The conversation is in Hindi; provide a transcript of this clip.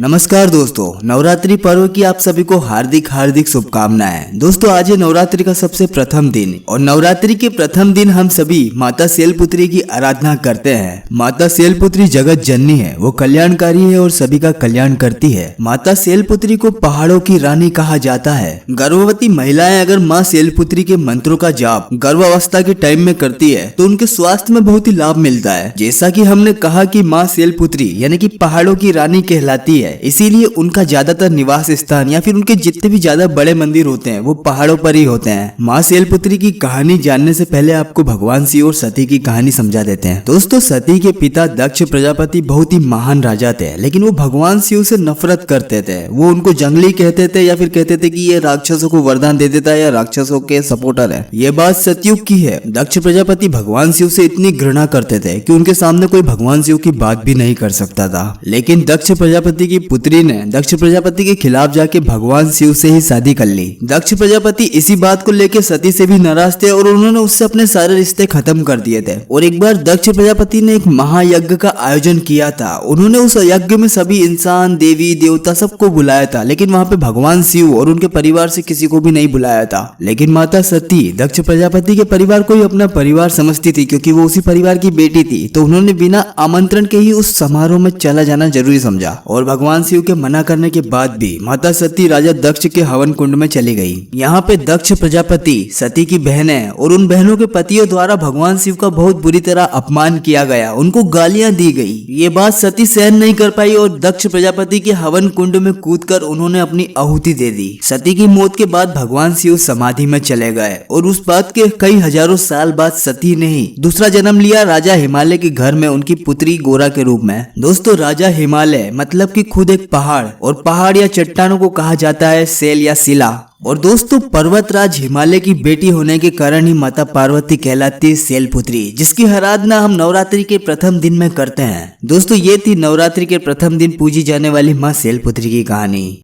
नमस्कार दोस्तों, नवरात्रि पर्व की आप सभी को हार्दिक हार्दिक शुभकामनाएं। दोस्तों आज है नवरात्रि का सबसे प्रथम दिन और नवरात्रि के प्रथम दिन हम सभी माता शैलपुत्री की आराधना करते हैं। माता शैलपुत्री जगत जननी है, वो कल्याणकारी है और सभी का कल्याण करती है। माता शैलपुत्री को पहाड़ों की रानी कहा जाता है। गर्भवती महिलाएं अगर माँ शैलपुत्री के मंत्रों का जाप गर्भावस्था के टाइम में करती है तो उनके स्वास्थ्य में बहुत ही लाभ मिलता है। जैसा कि हमने कहा कि माँ शैलपुत्री यानी कि पहाड़ों की रानी कहलाती है, इसीलिए उनका ज्यादातर निवास स्थान या फिर उनके जितने भी ज्यादा बड़े मंदिर होते हैं वो पहाड़ों पर ही होते हैं। माँ शैलपुत्री की कहानी जानने से पहले आपको भगवान शिव और सती की कहानी समझा देते हैं। दोस्तों सती के पिता दक्ष प्रजापति बहुत ही महान राजा थे, लेकिन वो भगवान शिव से नफरत करते थे। वो उनको जंगली कहते थे या फिर कहते थे कि ये राक्षसों को वरदान दे देता है या राक्षसों के सपोर्टर है। ये बात सतयुग की है। दक्ष प्रजापति भगवान शिव से इतनी घृणा करते थे कि उनके सामने कोई भगवान शिव की बात भी नहीं कर सकता था। लेकिन दक्ष प्रजापति की पुत्री ने दक्ष प्रजापति के खिलाफ जाके भगवान शिव से ही शादी कर ली। दक्ष प्रजापति इसी बात को लेकर सती से भी नाराज थे और उन्होंने उससे अपने सारे रिश्ते खत्म कर दिए थे। और एक बार दक्ष प्रजापति ने एक महायज्ञ का आयोजन किया था। उन्होंने उस यज्ञ में सभी इंसान, देवी देवता सबको बुलाया था, लेकिन वहाँ पे भगवान शिव और उनके परिवार से किसी को भी नहीं बुलाया था। लेकिन माता सती दक्ष प्रजापति के परिवार को ही अपना परिवार समझती थी, क्योंकि वो उसी परिवार की बेटी थी। तो उन्होंने बिना आमंत्रण के ही उस समारोह में चला जाना जरूरी समझा और भगवान शिव के मना करने के बाद भी माता सती राजा दक्ष के हवन कुंड में चली गई। यहाँ पे दक्ष प्रजापति सती की बहनें और उन बहनों के पतियों द्वारा भगवान शिव का बहुत बुरी तरह अपमान किया गया, उनको गालियां दी गई। ये बात सती सहन नहीं कर पाई और दक्ष प्रजापति के हवन कुंड में कूदकर उन्होंने अपनी आहुति दे दी। सती की मौत के बाद भगवान शिव समाधि में चले गए और उस बात के कई हजारों साल बाद सती ने ही दूसरा जन्म लिया राजा हिमालय के घर में उनकी पुत्री गोरा के रूप में। दोस्तों राजा हिमालय मतलब कि खुद एक पहाड़, और पहाड़ या चट्टानों को कहा जाता है शैल या शिला। और दोस्तों पर्वतराज हिमालय की बेटी होने के कारण ही माता पार्वती कहलाती है शैलपुत्री, जिसकी आराधना हम नवरात्रि के प्रथम दिन में करते हैं। दोस्तों ये थी नवरात्रि के प्रथम दिन पूजी जाने वाली माँ शैलपुत्री की कहानी।